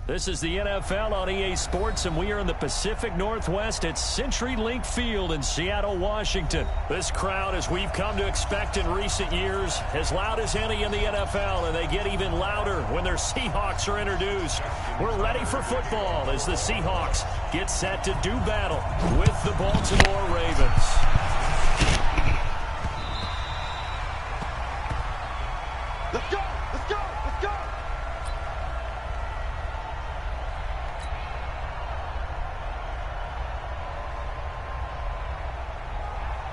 This is the NFL on EA Sports, and we are in the Pacific Northwest at CenturyLink Field in Seattle, Washington. This crowd, as we've come to expect in recent years, as loud as any in the NFL, and they get even louder when their Seahawks are introduced. We're ready for football as the Seahawks get set to do battle with the Baltimore Ravens. Let's go! Let's go! Let's go!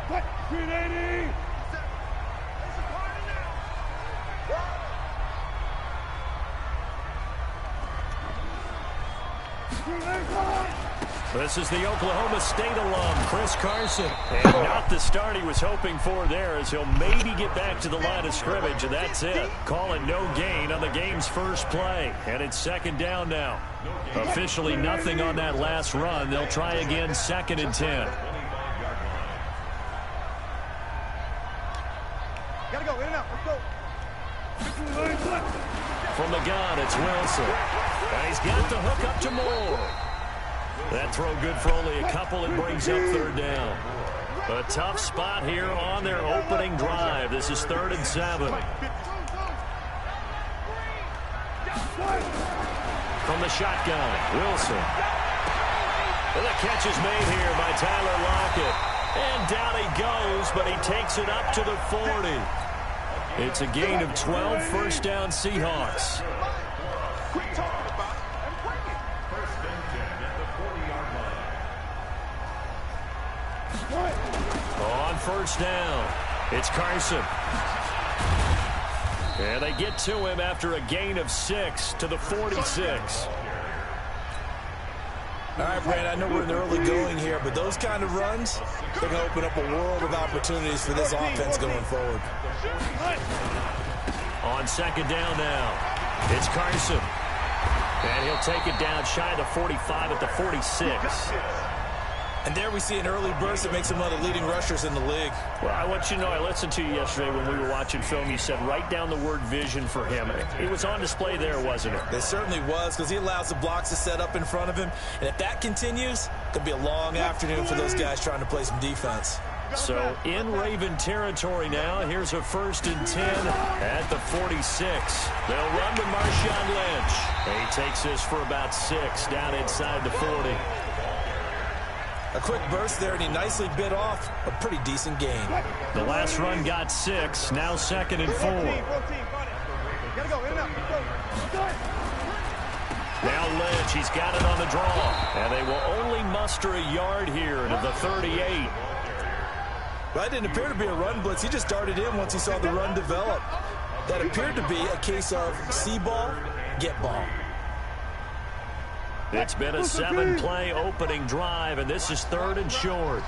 What? 380! There's a party now! This is the Oklahoma State alum, Chris Carson. And not the start he was hoping for there, as he'll maybe get back to the line of scrimmage, and that's it. Calling no gain on the game's first play. And it's second down now. Officially nothing on that last run. They'll try again, 2nd and 10. Gotta go, in and out, let's go. From the gun, it's Wilson. And he's got the hook up to Moore. That throw good for only a couple. It brings up 3rd down. A tough spot here on their opening drive. This is 3rd and 7. From the shotgun, Wilson. And the catch is made here by Tyler Lockett. And down he goes, but he takes it up to the 40. It's a gain of 12, first down Seahawks. On first down, it's Carson. And they get to him after a gain of 6 to the 46. All right, Brandon, I know we're in the early going here, but those kind of runs, they're going to open up a world of opportunities for this offense going forward. On 2nd down now, it's Carson. And he'll take it down shy of the 45 at the 46. And there we see an early burst that makes him one of the leading rushers in the league. Well, I want you to know, I listened to you yesterday when we were watching film. You said write down the word vision for him. It was on display there, wasn't it? It certainly was, because he allows the blocks to set up in front of him. And if that continues, it could be a long afternoon for those guys trying to play some defense. So in Raven territory now, here's a 1st and 10 at the 46. They'll run with Marshawn Lynch. And he takes this for about 6 down inside the 40. A quick burst there, and he nicely bit off a pretty decent gain. The last run got 6, now 2nd and 4. Gotta go, in and out, let's go. Now Lynch, he's got it on the draw. And they will only muster a yard here to the 38. Well, that didn't appear to be a run blitz. He just darted in once he saw the run develop. That appeared to be a case of see ball, get ball. It's been a 7-play opening drive, and this is 3rd and short.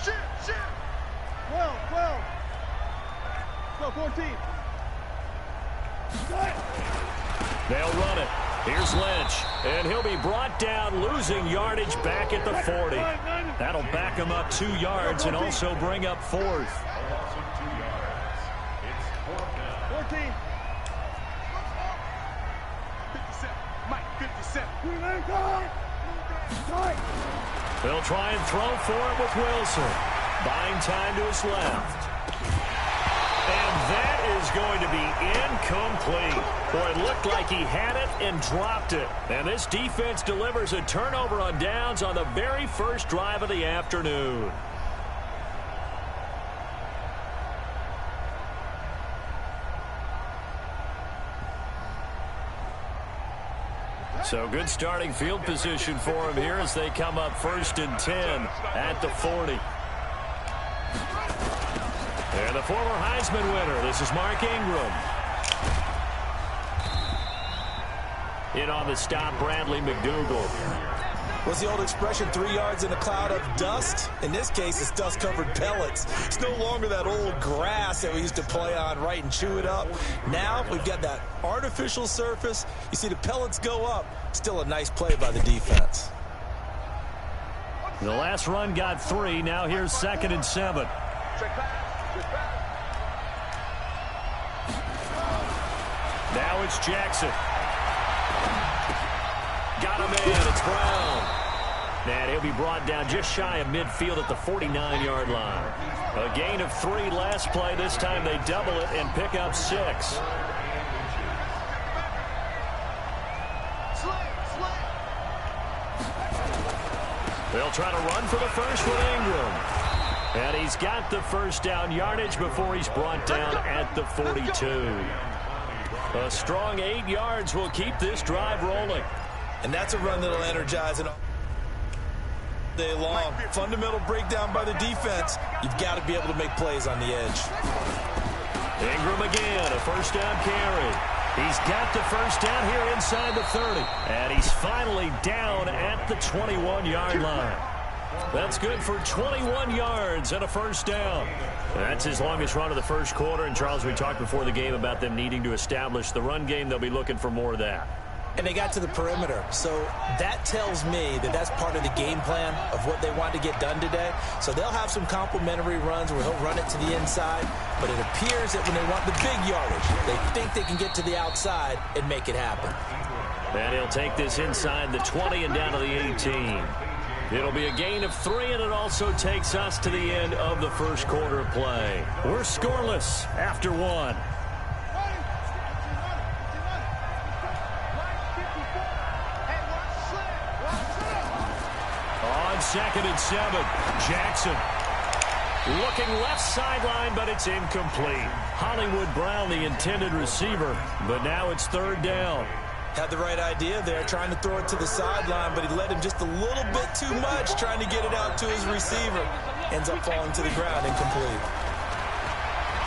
Shoot! 12. Go, 14. They'll run it. Here's Lynch, and he'll be brought down, losing yardage back at the 40. That'll back him up 2 yards and also bring up 4th. 14. They'll try and throw for it with Wilson. Buying time to his left. And that is going to be incomplete. Boy, it looked like he had it and dropped it. And this defense delivers a turnover on downs on the very first drive of the afternoon. So good starting field position for him here as they come up 1st and 10 at the 40. And the former Heisman winner, this is Mark Ingram. In on the stop, Bradley McDougald. What's the old expression, 3 yards in a cloud of dust? In this case, it's dust-covered pellets. It's no longer that old grass that we used to play on, right, and chew it up. Now we've got that artificial surface. You see the pellets go up. Still a nice play by the defense. The last run got 3. Now here's 2nd and 7. Now it's Jackson. Got him in. It's Brown. And he'll be brought down just shy of midfield at the 49-yard line. A gain of 3 last play. This time they double it and pick up 6. They'll try to run for the first with Ingram. And he's got the first down yardage before he's brought down at the 42. A strong 8 yards will keep this drive rolling. And that's a run that'll energize all day long. Fundamental breakdown by the defense. You've got to be able to make plays on the edge. Ingram again, a first down carry. He's got the first down here inside the 30. And he's finally down at the 21-yard line. That's good for 21 yards and a first down. That's his longest run of the first quarter. And, Charles, we talked before the game about them needing to establish the run game. They'll be looking for more of that. And they got to the perimeter. So that tells me that that's part of the game plan of what they want to get done today. So they'll have some complementary runs where he'll run it to the inside. But it appears that when they want the big yardage, they think they can get to the outside and make it happen. And he'll take this inside the 20 and down to the 18. It'll be a gain of 3, and it also takes us to the end of the first quarter play. We're scoreless after 1. On 2nd and 7, Jackson. Looking left sideline, but it's incomplete. Hollywood Brown, the intended receiver, but now it's 3rd down. Had the right idea there, trying to throw it to the sideline, but he led him just a little bit too much, trying to get it out to his receiver. Ends up falling to the ground, incomplete.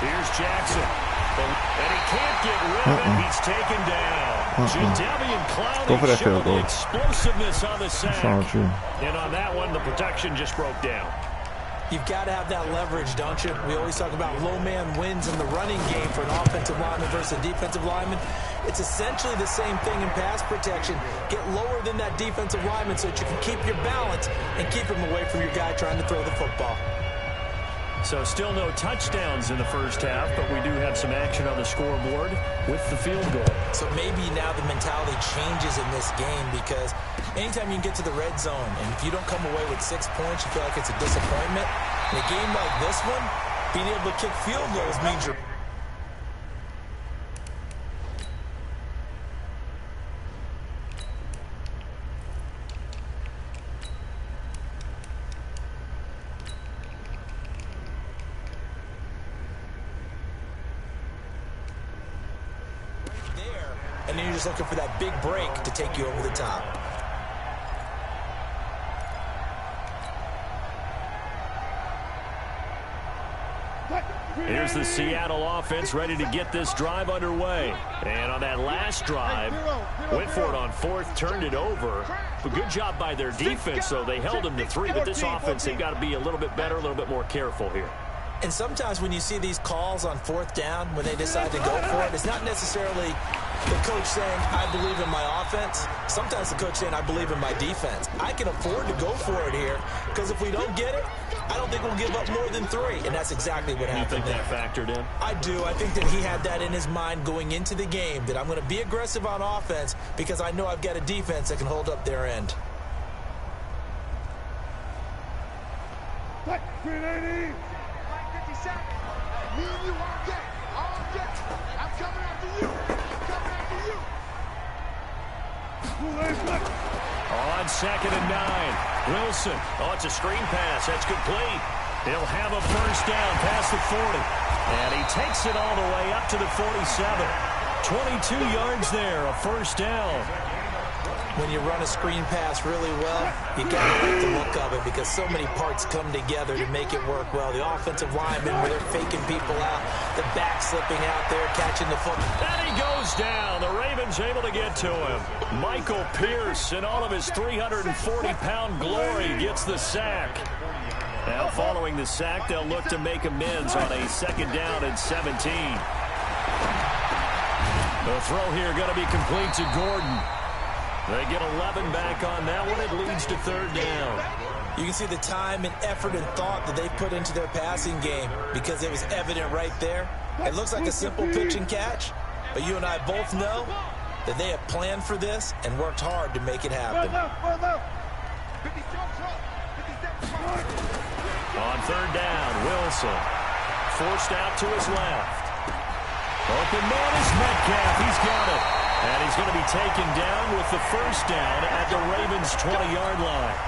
Here's Jackson. And he can't get rid of it. He's taken down. Jadeveon Clowney showed the explosiveness on the sack. And on that one, the protection just broke down. You've got to have that leverage, don't you? We always talk about low man wins in the running game for an offensive lineman versus a defensive lineman. It's essentially the same thing in pass protection. Get lower than that defensive lineman so that you can keep your balance and keep him away from your guy trying to throw the football. So still no touchdowns in the first half, but we do have some action on the scoreboard with the field goal. So maybe now the mentality changes in this game because anytime you can get to the red zone, and if you don't come away with 6 points, you feel like it's a disappointment. In a game like this one, being able to kick field goals means you're... And then you're just looking for that big break to take you over the top. Here's the Seattle offense ready to get this drive underway. And on that last drive, went for it on 4th, turned it over. But good job by their defense, though. They held them to 3, but this offense, they've got to be a little bit better, a little bit more careful here. And sometimes when you see these calls on 4th down, when they decide to go for it, it's not necessarily the coach saying, I believe in my offense. Sometimes the coach saying, I believe in my defense. I can afford to go for it here because if we don't get it, I don't think we'll give up more than 3. And that's exactly what happened. You think that factored in? I do. I think that he had that in his mind going into the game, that I'm going to be aggressive on offense because I know I've got a defense that can hold up their end. Green 80. 50 seconds. Me and you all day. All day. I'm coming after you. I'm coming after you. On 2nd and 9. Wilson. Oh, it's a screen pass. That's complete. He'll have a first down past the 40. And he takes it all the way up to the 47. 22 yards there, a first down. When you run a screen pass really well, you got to like the look of it because so many parts come together to make it work well. The offensive linemen, where they're faking people out, the back slipping out there, catching the football. And he goes down. The Ravens able to get to him. Michael Pierce, in all of his 340-pound glory, gets the sack. Now, following the sack, they'll look to make amends on a 2nd down and 17. The throw here going to be complete to Gordon. They get 11 back on that one. It leads to 3rd down. You can see the time and effort and thought that they put into their passing game because it was evident right there. It looks like a simple pitch and catch, but you and I both know that they have planned for this and worked hard to make it happen. On 3rd down, Wilson forced out to his left. Open man is Metcalf. He's got it. And he's going to be taken down with the 1st down at the Ravens' 20-yard line.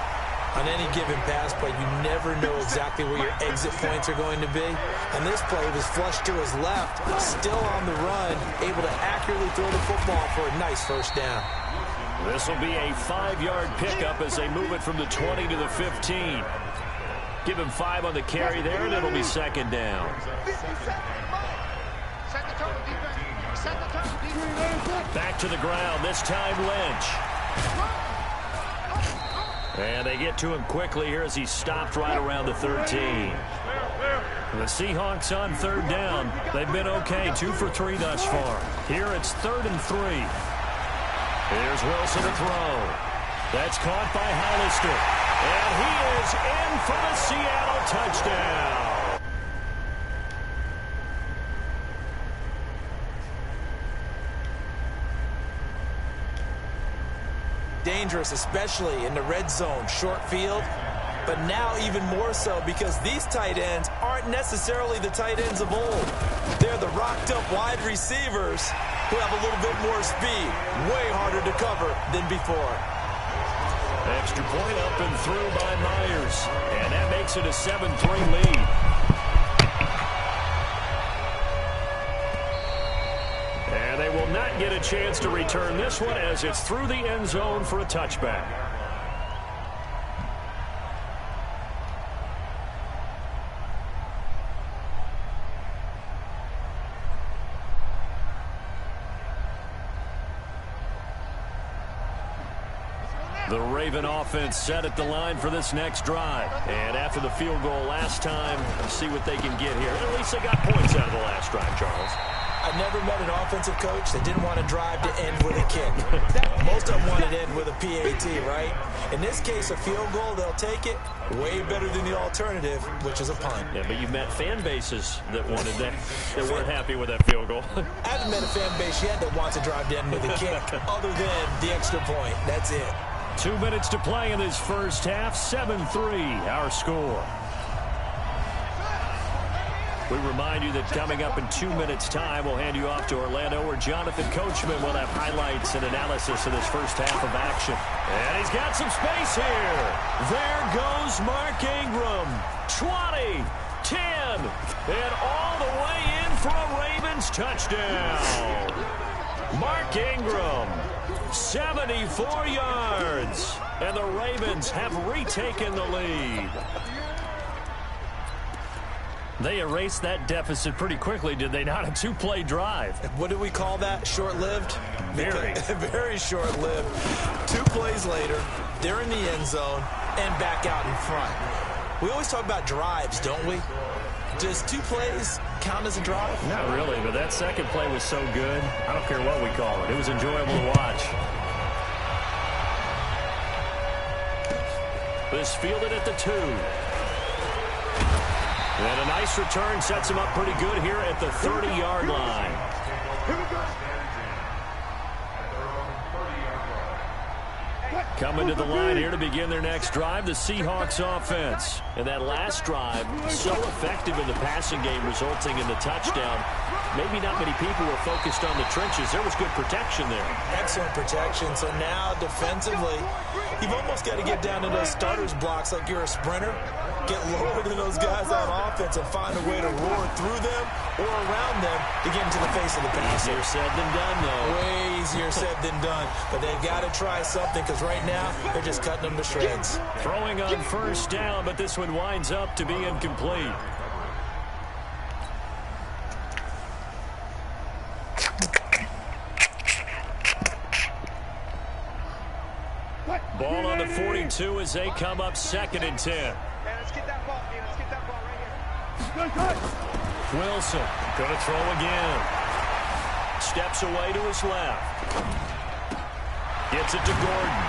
On any given pass play, you never know exactly where your exit points are going to be. And this play was flushed to his left, still on the run, able to accurately throw the football for a nice 1st down. This will be a 5-yard pickup as they move it from the 20 to the 15. Give him 5 on the carry there, and it'll be 2nd down. Back to the ground, this time Lynch. And they get to him quickly here as he stopped right around the 13. The Seahawks on 3rd down. They've been okay, 2 for 3 thus far. Here it's 3rd and 3. Here's Wilson to throw. That's caught by Hollister. And he is in for the Seattle touchdown. Dangerous, especially in the red zone, short field, but now even more so because these tight ends aren't necessarily the tight ends of old. They're the rocked-up wide receivers who have a little bit more speed, way harder to cover than before. Extra point up and through by Myers, and that makes it a 7-3 lead. And they will not get a chance to return this one as it's through the end zone for a touchback. The Raven offense set at the line for this next drive. And after the field goal last time, let's see what they can get here. At least they got points out of the last drive, Charles. I've never met an offensive coach that didn't want to drive to end with a kick. Most of them want to end with a PAT, right? In this case, a field goal, they'll take it. Way better than the alternative, which is a punt. Yeah, but you've met fan bases that wanted that, that weren't happy with that field goal. I haven't met a fan base yet that wants to drive to end with a kick, other than the extra point. That's it. 2 minutes to play in this first half. 7-3, our score. We remind you that coming up in 2 minutes' time, we'll hand you off to Orlando, where Jonathan Coachman will have highlights and analysis of this first half of action. And he's got some space here. There goes Mark Ingram. 20, 10, and all the way in for a Ravens touchdown. Mark Ingram, 74 yards. And the Ravens have retaken the lead. They erased that deficit pretty quickly, did they not? A 2-play drive. What do we call that? Short-lived? Very. Very short-lived. 2 plays later, they're in the end zone and back out in front. We always talk about drives, don't we? Does 2 plays count as a drive? Not really, but that second play was so good. I don't care what we call it. It was enjoyable to watch. This fielded at the 2. And a nice return sets him up pretty good here at the 30-yard line. Here we go. Coming to the line here to begin their next drive, the Seahawks offense. And that last drive, so effective in the passing game, resulting in the touchdown. Maybe not many people were focused on the trenches. There was good protection there. Excellent protection. So now defensively, you've almost got to get down to those starters blocks like you're a sprinter. Get lower than those guys on offense and find a way to roar through them or around them to get into the face of the passer. Easier said than done, though. Way easier said than done. But they've got to try something because right now they're just cutting them to shreds. Throwing on first down, but this one winds up to be incomplete. Ball on the 42 as they come up 2nd and 10. Let's get that ball, man. Let's get that ball right here. Wilson going to throw again. Steps away to his left. Gets it to Gordon.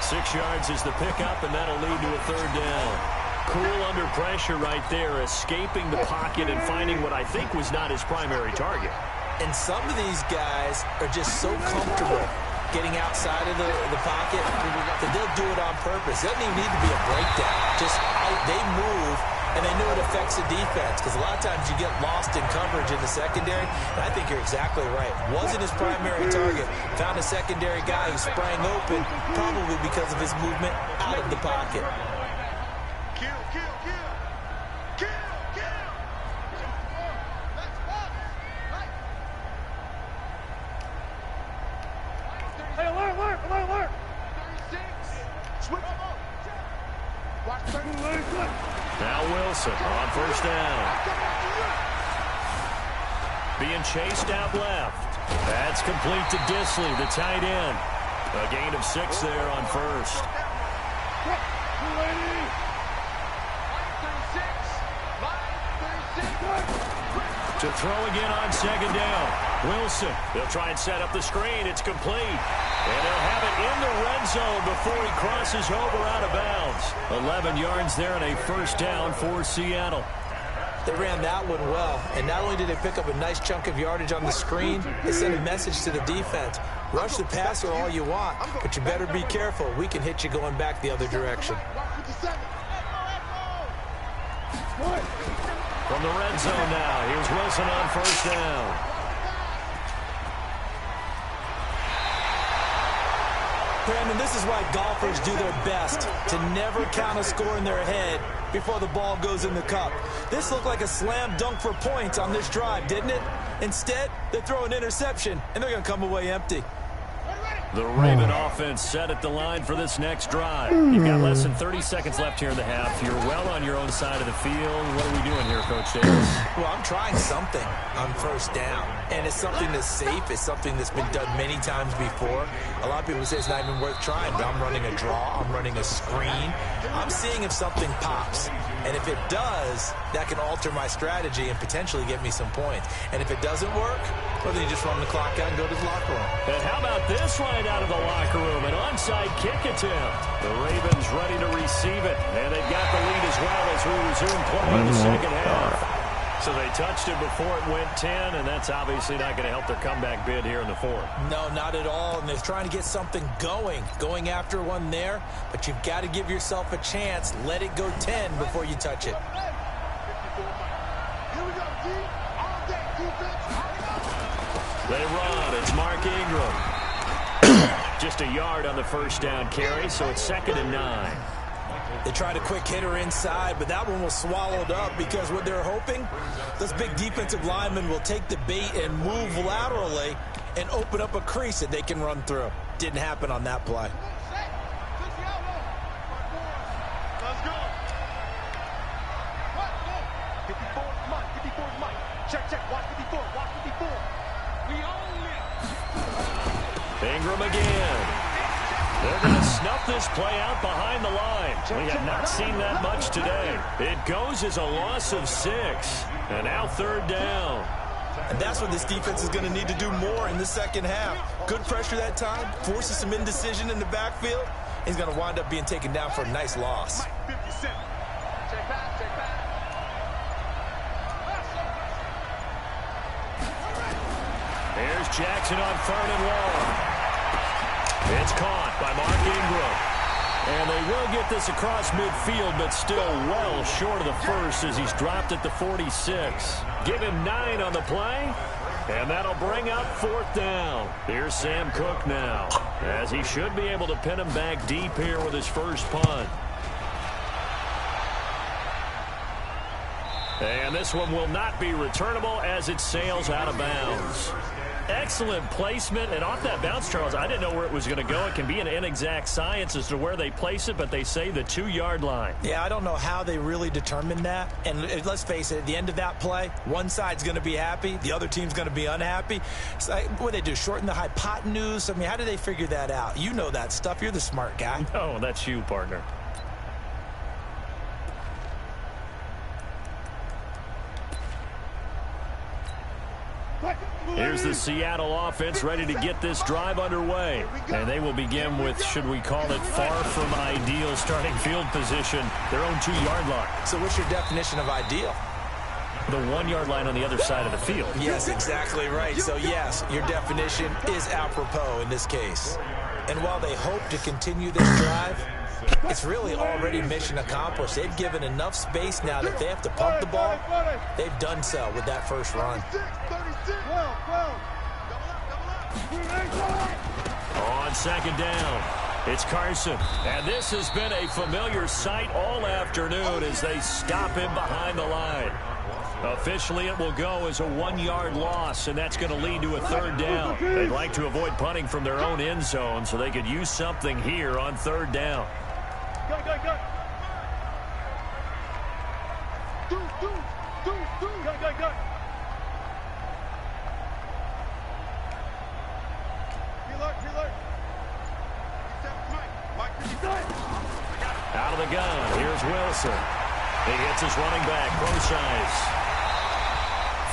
6 yards is the pickup, and that'll lead to a 3rd down. Cool under pressure right there, escaping the pocket and finding what I think was not his primary target. And some of these guys are just so comfortable getting outside of the pocket that they'll do it on purpose. It doesn't even need to be a breakdown. Just they move, and they know it affects the defense because a lot of times you get lost in coverage in the secondary, and I think you're exactly right. Wasn't his primary target. Found a secondary guy who sprang open, probably because of his movement out of the pocket. Kill, kill, kill. Kill, kill. Let's walk. Hey, alert, alert, alert, alert. 36. Switch. Watch 30. Now Wilson on first down. Being chased out left. That's complete to Disley, the tight end. A gain of 6 there on first. To throw again on 2nd down. Wilson, they'll try and set up the screen. It's complete. And they'll have it in the red zone before he crosses over out of bounds. 11 yards there and a 1st down for Seattle. They ran that one well, and not only did they pick up a nice chunk of yardage on the screen, they sent a message to the defense. Rush the passer all you want, but you better be careful. We can hit you going back the other direction. From the red zone now, here's Wilson on first down. Brandon, this is why golfers do their best to never count a score in their head before the ball goes in the cup. This looked like a slam dunk for points on this drive, didn't it? Instead, they throw an interception, and they're going to come away empty. The Raven offense set at the line for this next drive. You've got less than 30 seconds left here in the half. You're well on your own side of the field. What are we doing here, Coach Davis? Well, I'm trying something on first down, and it's something that's safe. It's something that's been done many times before. A lot of people say it's not even worth trying, but I'm running a draw. I'm running a screen. I'm seeing if something pops. And if it does, that can alter my strategy and potentially get me some points. And if it doesn't work, well, then you just run the clock out and go to the locker room. And how about this right out of the locker room? An onside kick attempt. The Ravens ready to receive it. And they've got the lead as well as we resume play in the 2nd half. So they touched it before it went 10, and that's obviously not going to help their comeback bid here in the 4th. No, not at all. And they're trying to get something going after one there. But you've got to give yourself a chance. Let it go 10 before you touch it. Here we go, D. All day, defense. They run. It's Mark Ingram. Just a yard on the first down carry, so it's 2nd and 9. They tried a quick hitter inside, but that one was swallowed up because what they're hoping, those big defensive linemen will take the bait and move laterally and open up a crease that they can run through. Didn't happen on that play. Let's go. 54, Mike. 54, Mike. Check. Watch 54. Watch 54. We own it. Ingram again. They're going to snuff this play out behind the line. We have not seen that much today. It goes as a loss of 6. And now 3rd down. And that's what this defense is going to need to do more in the 2nd half. Good pressure that time, forces some indecision in the backfield. He's going to wind up being taken down for a nice loss. 57. Check back. There's Jackson on 3rd and long. It's caught. by Mark Ingram. And they will get this across midfield, but still well short of the first as he's dropped at the 46. Give him 9 on the play, and that'll bring up 4th down. Here's Sam Cook now, as he should be able to pin him back deep here with his first punt. And this one will not be returnable as it sails out of bounds. Excellent placement, and off that bounce, Charles, I didn't know where it was going to go. It can be an inexact science as to where they place it, but they say the 2-yard line. Yeah, I don't know how they really determined that. And let's face it, at the end of that play, one side's going to be happy, the other team's going to be unhappy. So what they do, shorten the hypotenuse? I mean, how do they figure that out? You know that stuff. You're the smart guy. No, that's you, partner. Here's the Seattle offense ready to get this drive underway. And they will begin with, should we call it, far from ideal starting field position, their own 2-yard line. So what's your definition of ideal? The 1-yard line on the other side of the field. Yes, exactly right. So, yes, your definition is apropos in this case. And while they hope to continue this drive, it's really already mission accomplished. They've given enough space now that if they have to pump the ball, they've done so with that first run. On second down, it's Carson. And this has been a familiar sight all afternoon as they stop him behind the line. Officially, it will go as a 1-yard loss, and that's going to lead to a 3rd down. They'd like to avoid punting from their own end zone so they could use something here on 3rd down. Go. Out of the gun, here's Wilson. He hits his running back, Procise.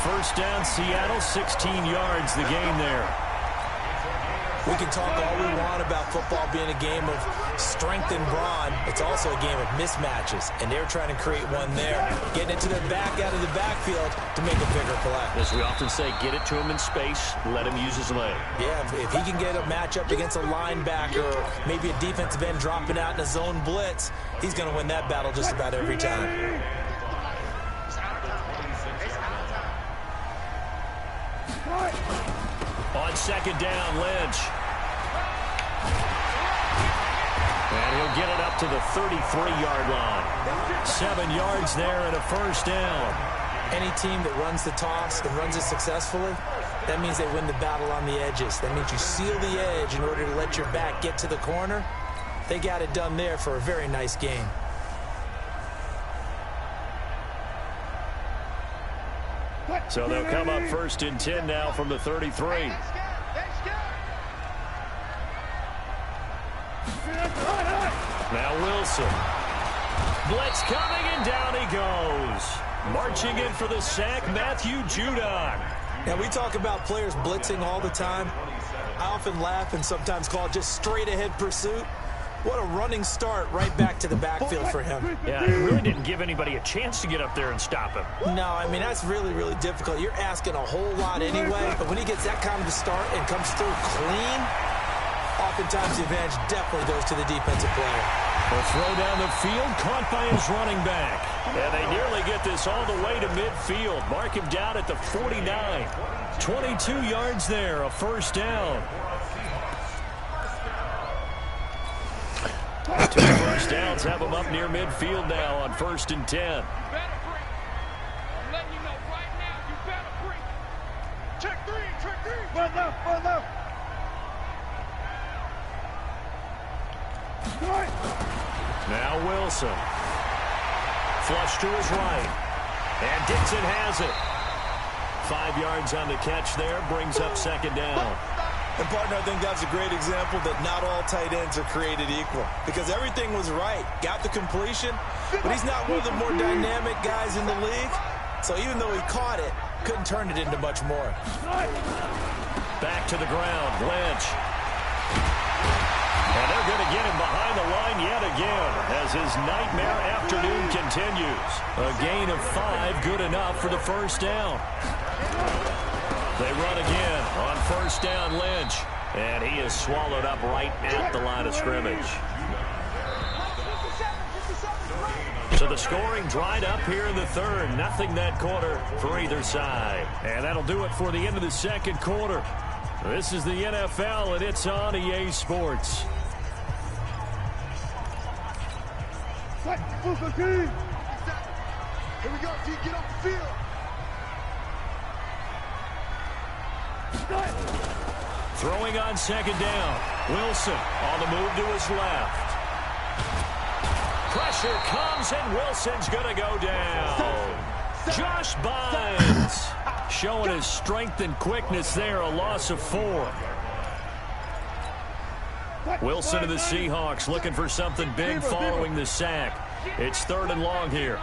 1st down, Seattle, 16 yards, the gain there. We can talk all we want about football being a game of strength and brawn. It's also a game of mismatches, and they're trying to create one there, getting it to their back out of the backfield to make a bigger play. As we often say, get it to him in space, let him use his leg. Yeah, if he can get a matchup against a linebacker or maybe a defensive end dropping out in a zone blitz, he's going to win that battle just about every time. On second down, Lynch. And he'll get it up to the 33-yard line. 7 yards there and a 1st down. Any team that runs the toss and runs it successfully, that means they win the battle on the edges. That means you seal the edge in order to let your back get to the corner. They got it done there for a very nice game. So they'll come up 1st and 10 now from the 33. Now Wilson. Blitz coming, and down he goes. Marching in for the sack, Matthew Judon. Now, we talk about players blitzing all the time. I often laugh and sometimes call it just straight-ahead pursuit. What a running start right back to the backfield for him. Yeah, it really didn't give anybody a chance to get up there and stop him. No, I mean, that's really, really difficult. You're asking a whole lot anyway, but when he gets that kind of a start and comes through clean, oftentimes the advantage definitely goes to the defensive player. A throw down the field, caught by his running back. And they nearly get this all the way to midfield. Mark him down at the 49. 22 yards there, a 1st down. 2 first downs have them up near midfield now on 1st and 10. You better break. I'm letting you know right now, you better break. Check 3. One left. Now Wilson. Flush to his right. And Dixon has it. 5 yards on the catch there, brings up 2nd down. And, partner, I think that's a great example that not all tight ends are created equal. Because everything was right. Got the completion, but he's not one of the more dynamic guys in the league. So even though he caught it, couldn't turn it into much more. Back to the ground, Lynch. And they're going to get him behind the line yet again as his nightmare afternoon continues. A gain of 5, good enough for the 1st down. They run again on 1st down, Lynch. And he is swallowed up right at the line of scrimmage. So the scoring dried up here in the third. Nothing that quarter for either side. And that'll do it for the end of the second quarter. This is the NFL, and it's on EA Sports. Here we go, D. Get off the field. Throwing on second down. Wilson on the move to his left. Pressure comes, and Wilson's going to go down. Josh Bynes showing his strength and quickness there, a loss of 4. Wilson of the Seahawks looking for something big following the sack. It's 3rd and long here.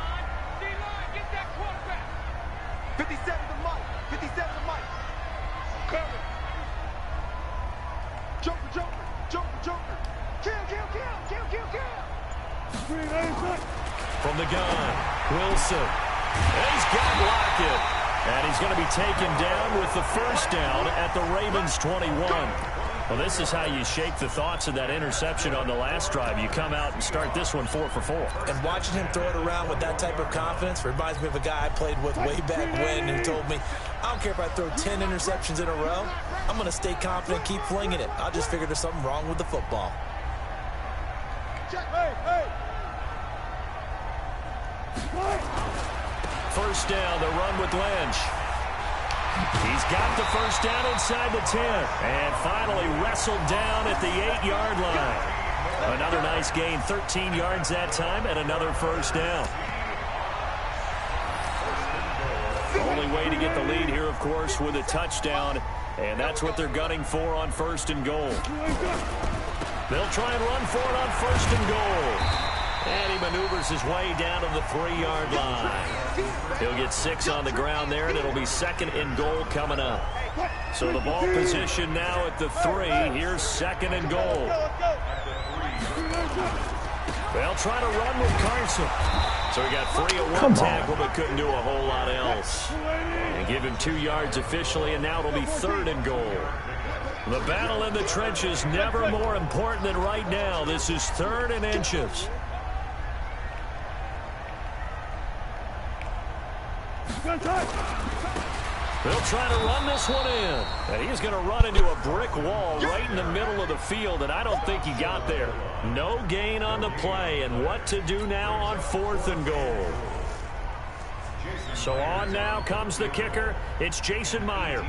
57 to Mike. 57 to Mike. Cover. Joker, Joker, Joker, Joker. Kill, kill, kill, kill, kill, kill. From the gun, Wilson. And he's got Lockett. And he's going to be taken down with the first down at the Ravens 21. Well, this is how you shake the thoughts of that interception on the last drive. You come out and start this one 4 for 4. And watching him throw it around with that type of confidence reminds me of a guy I played with way back when who told me, I don't care if I throw 10 interceptions in a row. I'm going to stay confident, keep flinging it. I just figured there's something wrong with the football. First down, the run with Lynch. He's got the first down inside the 10. And finally wrestled down at the 8-yard line. Another nice gain, 13 yards that time, and another first down. Only way to get the lead here, of course, with a touchdown. And that's what they're gunning for on 1st and goal. They'll try and run for it on 1st and goal. And he maneuvers his way down to the 3-yard line. He'll get 6 on the ground there, and it'll be 2nd and goal coming up. So the ball position now at the 3. Here's 2nd and goal. They'll try to run with Carson. So he got free of one tackle, but couldn't do a whole lot else. And give him 2 yards officially, and now it'll be 3rd and goal. The battle in the trenches never more important than right now. This is 3rd and inches. They'll try to run this one in. And he's going to run into a brick wall right in the middle of the field, and I don't think he got there. No gain on the play, and what to do now on 4th and goal. So on now comes the kicker. It's Jason Myers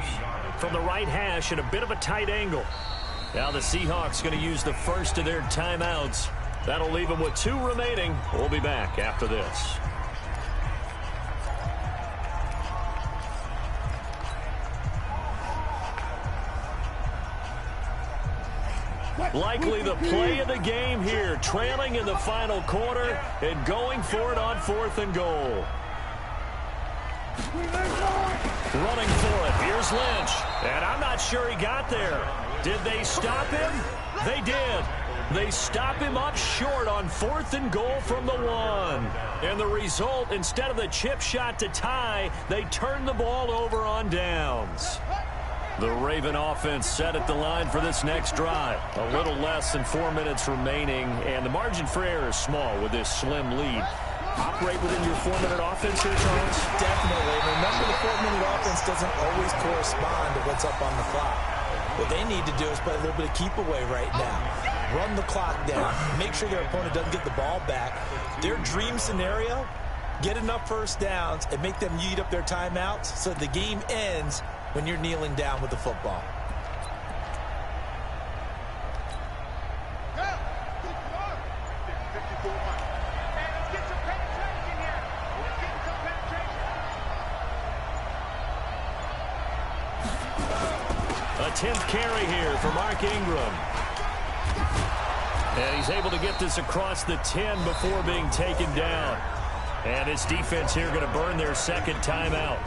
from the right hash at a bit of a tight angle. Now the Seahawks going to use the first of their timeouts. That'll leave them with 2 remaining. We'll be back after this. Likely the play of the game here, trailing in the final quarter and going for it on 4th and goal. Running for it. Here's Lynch. And I'm not sure he got there. Did they stop him? They did. They stop him up short on 4th and goal from the 1. And the result, instead of the chip shot to tie, they turn the ball over on downs. The Raven offense set at the line for this next drive. A little less than 4 minutes remaining, and the margin for error is small with this slim lead. Operate within your 4-minute offense here, Charles? Definitely. Remember, the 4-minute offense doesn't always correspond to what's up on the clock. What they need to do is play a little bit of keep away right now. Run the clock down. Make sure their opponent doesn't get the ball back. Their dream scenario, get enough first downs and make them eat up their timeouts so the game ends when you're kneeling down with the football. A 10th carry here for Mark Ingram. And he's able to get this across the 10 before being taken down. And this defense here going to burn their 2nd timeout.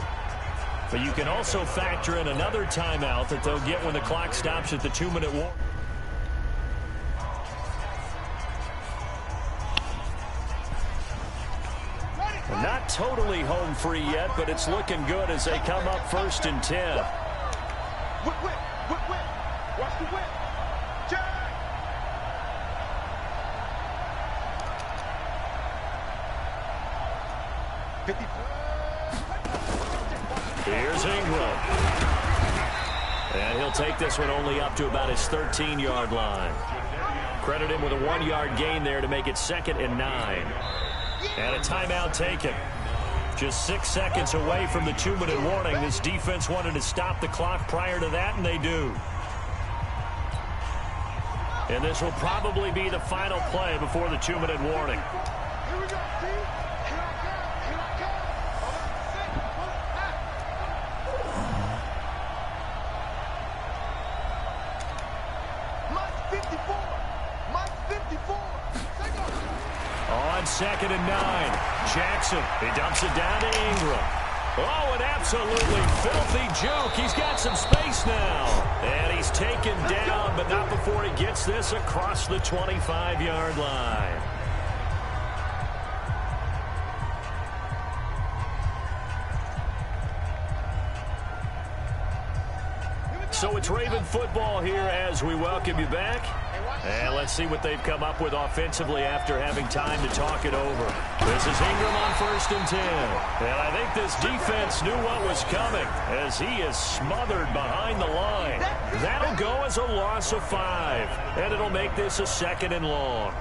But you can also factor in another timeout that they'll get when the clock stops at the 2-minute warning. Not totally home free yet, but it's looking good as they come up 1st and 10. Watch to win. Check. Here's Ingram. And he'll take this one only up to about his 13-yard line. Credit him with a 1-yard gain there to make it 2nd and 9. And a timeout taken. Just 6 seconds away from the 2-minute warning. This defense wanted to stop the clock prior to that, and they do. And this will probably be the final play before the 2-minute warning. Here we go, team. Here I come. Here I come. Mike 54. Mike 54. On 2nd and 9. Jackson, he dumps it down to Ingram. Oh, an absolutely filthy juke. He's got some space now. And he's taken down, but not before he gets this across the 25-yard line. So it's Raven football here as we welcome you back. And let's see what they've come up with offensively after having time to talk it over. This is Ingram on 1st and 10. And I think this defense knew what was coming as he is smothered behind the line. That'll go as a loss of 5. And it'll make this a 2nd and long.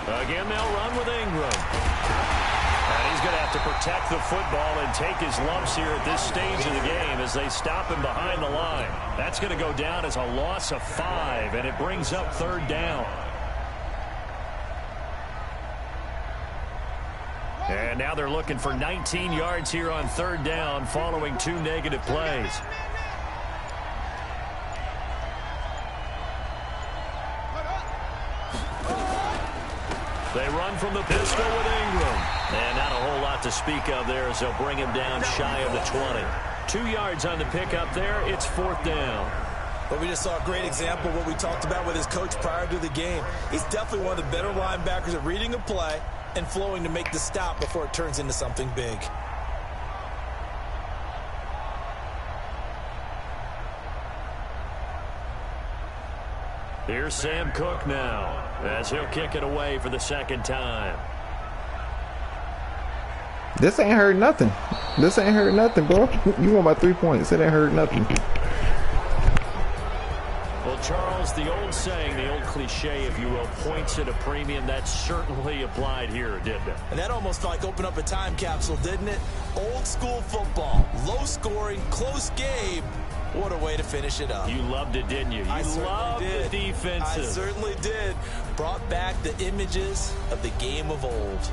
Again, they'll run with Ingram. And he's going to have to protect the football and take his lumps here at this stage of the game as they stop him behind the line. That's going to go down as a loss of 5, and it brings up 3rd down. And now they're looking for 19 yards here on 3rd down following 2 negative plays. They run from the pistol with Ingram. And not a whole lot to speak of there as they'll bring him down shy of the 20. 2 yards on the pickup there. It's 4th down. But we just saw a great example of what we talked about with his coach prior to the game. He's definitely one of the better linebackers at reading a play and flowing to make the stop before it turns into something big. Here's Sam Cook now as he'll kick it away for the 2nd time. This ain't hurt nothing. This ain't hurt nothing, bro. You want my 3 points. It ain't hurt nothing. Well, Charles, the old saying, the old cliche, if you will, points at a premium, that certainly applied here, didn't it? And that almost like opened up a time capsule, didn't it? Old school football, low scoring, close game. What a way to finish it up. You loved it, didn't you? You loved the defensive. I certainly did. Brought back the images of the game of old.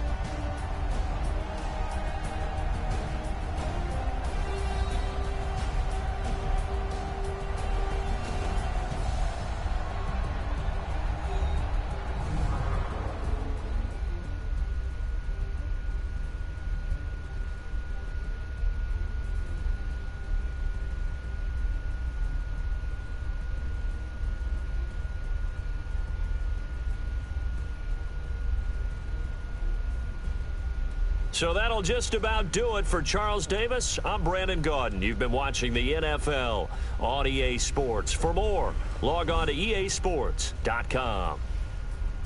So that'll just about do it for Charles Davis. I'm Brandon Gaudin. You've been watching the NFL on EA Sports. For more, log on to easports.com.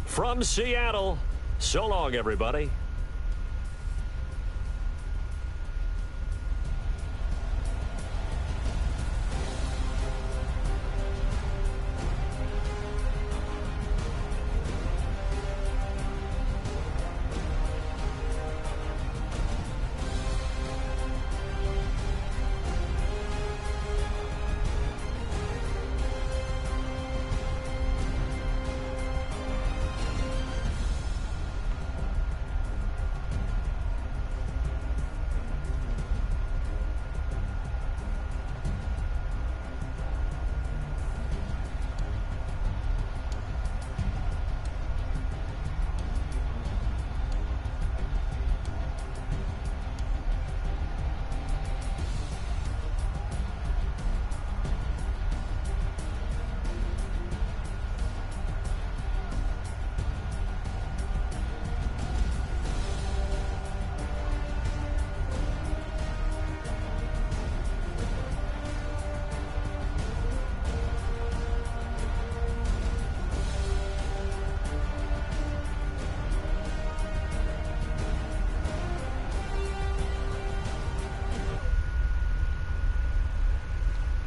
From Seattle, so long, everybody.